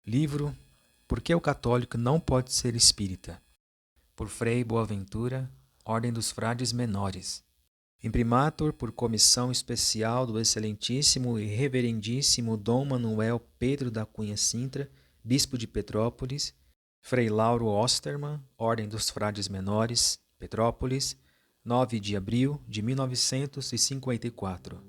Livro Por que o católico não pode ser espírita? Por Frei Boaventura, Ordem dos Frades Menores. Imprimatur por comissão especial do excelentíssimo e reverendíssimo Dom Manuel Pedro da Cunha Sintra, Bispo de Petrópolis, Frei Lauro Osterman, Ordem dos Frades Menores, Petrópolis, 9 de abril de 1954.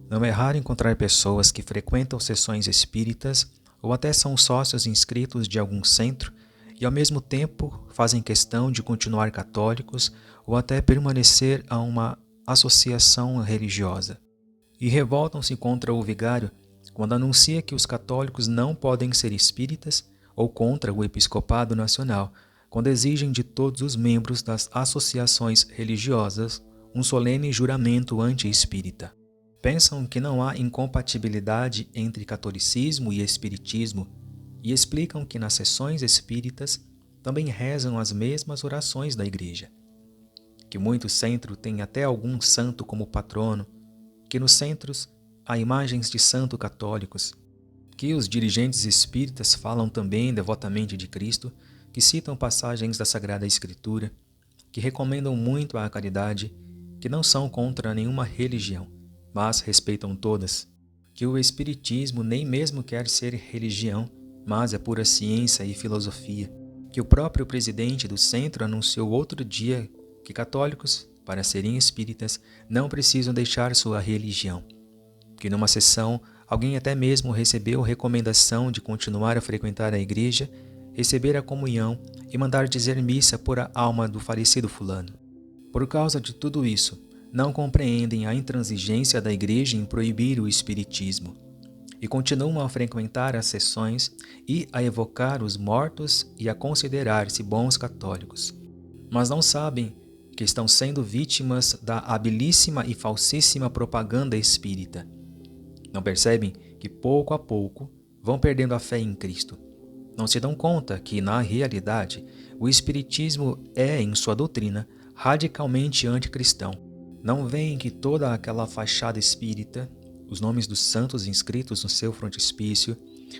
Não é raro encontrar pessoas que frequentam sessões espíritas ou até são sócios inscritos de algum centro e ao mesmo tempo fazem questão de continuar católicos ou até permanecer a uma associação religiosa. E revoltam-se contra o vigário quando anuncia que os católicos não podem ser espíritas ou contra o episcopado nacional, quando exigem de todos os membros das associações religiosas um solene juramento anti-espírita. Pensam que não há incompatibilidade entre catolicismo e espiritismo e explicam que nas sessões espíritas também rezam as mesmas orações da igreja, que muitos centros têm até algum santo como patrono, que nos centros há imagens de santo católicos, que os dirigentes espíritas falam também devotamente de Cristo, que citam passagens da Sagrada Escritura, que recomendam muito a caridade, que não são contra nenhuma religião, mas respeitam todas, que o Espiritismo nem mesmo quer ser religião, mas é pura ciência e filosofia, que o próprio presidente do centro anunciou outro dia que católicos, para serem espíritas, não precisam deixar sua religião, que numa sessão alguém até mesmo recebeu recomendação de continuar a frequentar a igreja, receber a comunhão e mandar dizer missa por a alma do falecido fulano. Por causa de tudo isso, não compreendem a intransigência da igreja em proibir o espiritismo e continuam a frequentar as sessões e a evocar os mortos e a considerar-se bons católicos. Mas não sabem que estão sendo vítimas da habilíssima e falsíssima propaganda espírita. Não percebem que pouco a pouco vão perdendo a fé em Cristo. Não se dão conta que, na realidade, o espiritismo é, em sua doutrina, radicalmente anticristão. Não veem que toda aquela fachada espírita, os nomes dos santos inscritos no seu frontispício,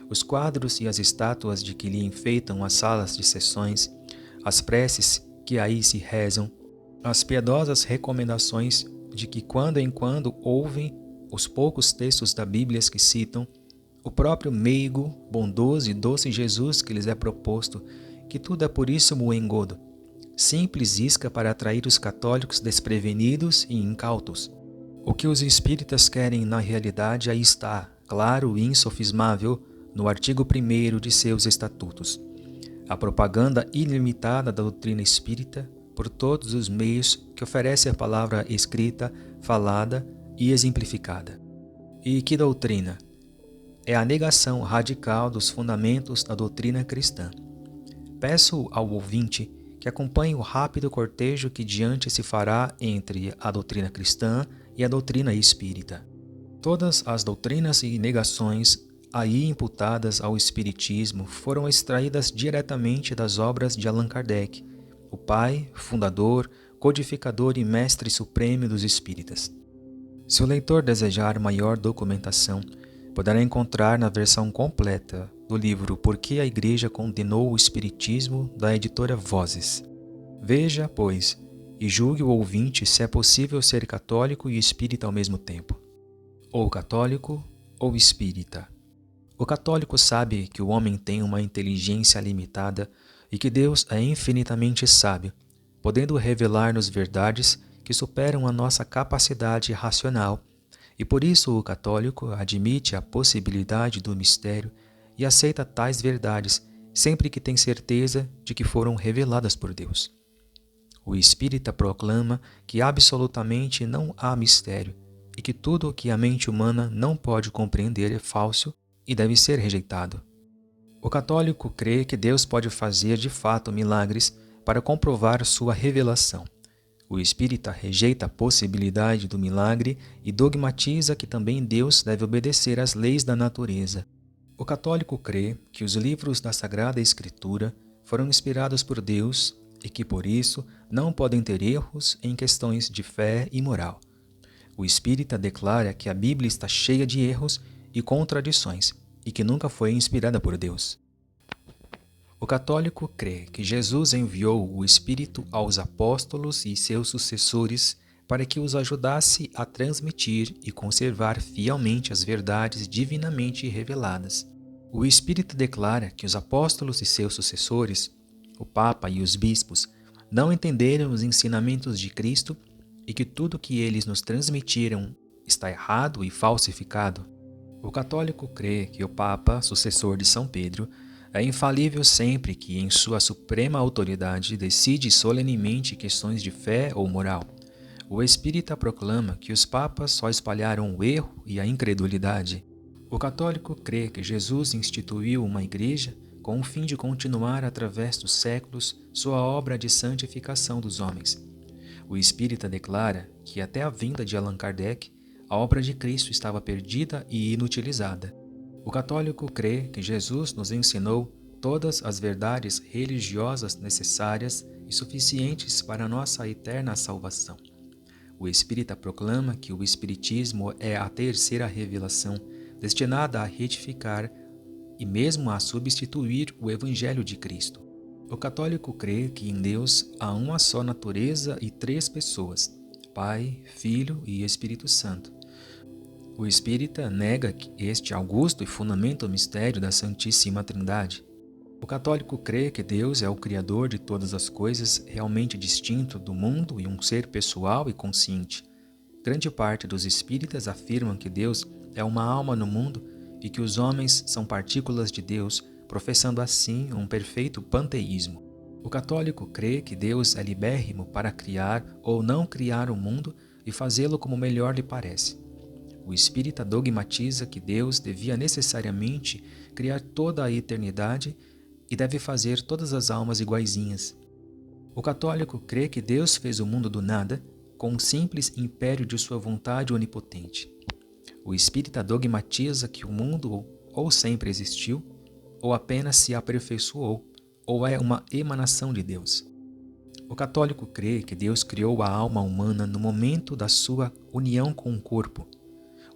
os quadros e as estátuas de que lhe enfeitam as salas de sessões, as preces que aí se rezam, as piedosas recomendações de que quando em quando ouvem os poucos textos da Bíblia que citam, o próprio meigo, bondoso e doce Jesus que lhes é proposto, que tudo é puríssimo engodo, simples isca para atrair os católicos desprevenidos e incautos. O que os espíritas querem na realidade aí está, claro e insofismável, no artigo 1º de seus estatutos. A propaganda ilimitada da doutrina espírita por todos os meios que oferece a palavra escrita, falada e exemplificada. E que doutrina? É a negação radical dos fundamentos da doutrina cristã. Peço ao ouvinte que acompanhe o rápido cortejo que diante se fará entre a doutrina cristã e a doutrina espírita. Todas as doutrinas e negações aí imputadas ao espiritismo foram extraídas diretamente das obras de Allan Kardec, o pai, fundador, codificador e mestre supremo dos espíritas. Se o leitor desejar maior documentação, poderá encontrar na versão completa do livro Por que a Igreja Condenou o Espiritismo, da editora Vozes. Veja, pois, e julgue o ouvinte se é possível ser católico e espírita ao mesmo tempo. Ou católico ou espírita. O católico sabe que o homem tem uma inteligência limitada e que Deus é infinitamente sábio, podendo revelar-nos verdades que superam a nossa capacidade racional, e por isso o católico admite a possibilidade do mistério e aceita tais verdades sempre que tem certeza de que foram reveladas por Deus. O espírita proclama que absolutamente não há mistério e que tudo o que a mente humana não pode compreender é falso e deve ser rejeitado. O católico crê que Deus pode fazer de fato milagres para comprovar sua revelação. O espírita rejeita a possibilidade do milagre e dogmatiza que também Deus deve obedecer às leis da natureza. O católico crê que os livros da Sagrada Escritura foram inspirados por Deus e que, por isso, não podem ter erros em questões de fé e moral. O espírita declara que a Bíblia está cheia de erros e contradições e que nunca foi inspirada por Deus. O católico crê que Jesus enviou o Espírito aos apóstolos e seus sucessores para que os ajudasse a transmitir e conservar fielmente as verdades divinamente reveladas. O Espírito declara que os apóstolos e seus sucessores, o Papa e os bispos, não entenderam os ensinamentos de Cristo e que tudo que eles nos transmitiram está errado e falsificado. O católico crê que o Papa, sucessor de São Pedro, é infalível sempre que, em sua suprema autoridade, decide solenemente questões de fé ou moral. O espírita proclama que os papas só espalharam o erro e a incredulidade. O católico crê que Jesus instituiu uma igreja com o fim de continuar através dos séculos sua obra de santificação dos homens. O espírita declara que até a vinda de Allan Kardec, a obra de Cristo estava perdida e inutilizada. O católico crê que Jesus nos ensinou todas as verdades religiosas necessárias e suficientes para a nossa eterna salvação. O espírita proclama que o Espiritismo é a terceira revelação, destinada a retificar e mesmo a substituir o Evangelho de Cristo. O católico crê que em Deus há uma só natureza e três pessoas, Pai, Filho e Espírito Santo. O espírita nega este augusto e fundamental mistério da Santíssima Trindade. O católico crê que Deus é o Criador de todas as coisas, realmente distinto do mundo e um ser pessoal e consciente. Grande parte dos espíritas afirmam que Deus é uma alma no mundo e que os homens são partículas de Deus, professando assim um perfeito panteísmo. O católico crê que Deus é libérrimo para criar ou não criar o mundo e fazê-lo como melhor lhe parece. O espírita dogmatiza que Deus devia necessariamente criar toda a eternidade e deve fazer todas as almas iguaizinhas. O católico crê que Deus fez o mundo do nada com um simples império de sua vontade onipotente. O espírita dogmatiza que o mundo ou sempre existiu, ou apenas se aperfeiçoou, ou é uma emanação de Deus. O católico crê que Deus criou a alma humana no momento da sua união com o corpo.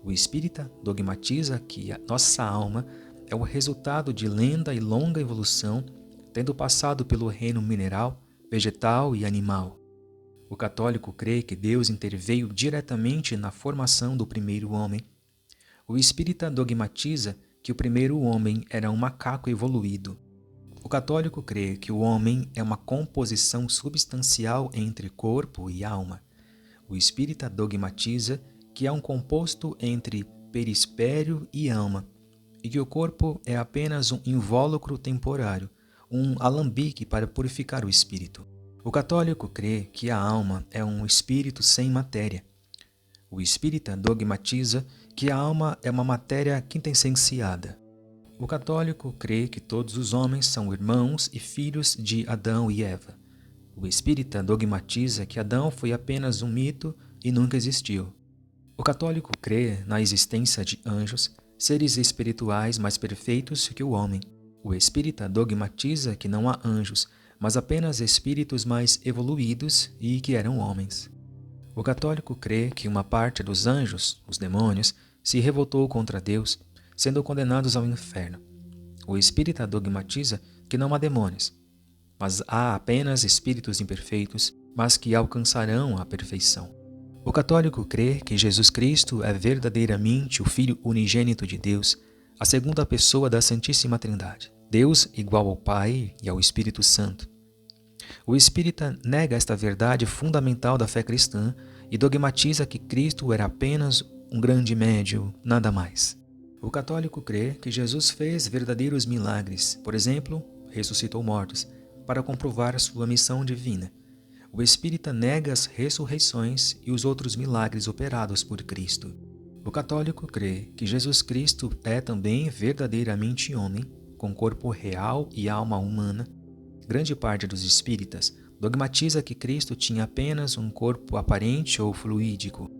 O espírita dogmatiza que a nossa alma é o resultado de lenta e longa evolução, tendo passado pelo reino mineral, vegetal e animal. O católico crê que Deus interveio diretamente na formação do primeiro homem. O espírita dogmatiza que o primeiro homem era um macaco evoluído. O católico crê que o homem é uma composição substancial entre corpo e alma. O espírita dogmatiza que é um composto entre perispério e alma, e que o corpo é apenas um invólucro temporário, um alambique para purificar o espírito. O católico crê que a alma é um espírito sem matéria. O espírita dogmatiza que a alma é uma matéria quintessenciada. O católico crê que todos os homens são irmãos e filhos de Adão e Eva. O espírita dogmatiza que Adão foi apenas um mito e nunca existiu. O católico crê na existência de anjos, seres espirituais mais perfeitos que o homem. O espírita dogmatiza que não há anjos, mas apenas espíritos mais evoluídos e que eram homens. O católico crê que uma parte dos anjos, os demônios, se revoltou contra Deus, sendo condenados ao inferno. O espírita dogmatiza que não há demônios, mas há apenas espíritos imperfeitos, mas que alcançarão a perfeição. O católico crê que Jesus Cristo é verdadeiramente o Filho unigênito de Deus, a segunda pessoa da Santíssima Trindade, Deus igual ao Pai e ao Espírito Santo. O espírita nega esta verdade fundamental da fé cristã e dogmatiza que Cristo era apenas um grande médium, nada mais. O católico crê que Jesus fez verdadeiros milagres, por exemplo, ressuscitou mortos, para comprovar sua missão divina. O espírita nega as ressurreições e os outros milagres operados por Cristo. O católico crê que Jesus Cristo é também verdadeiramente homem, com corpo real e alma humana. Grande parte dos espíritas dogmatiza que Cristo tinha apenas um corpo aparente ou fluídico.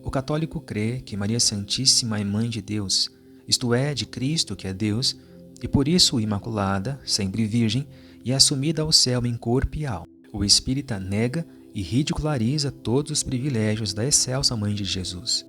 O católico crê que Maria Santíssima é mãe de Deus, isto é, de Cristo, que é Deus, e por isso imaculada, sempre virgem, e assumida ao céu em corpo e alma. O espírita nega e ridiculariza todos os privilégios da excelsa Mãe de Jesus.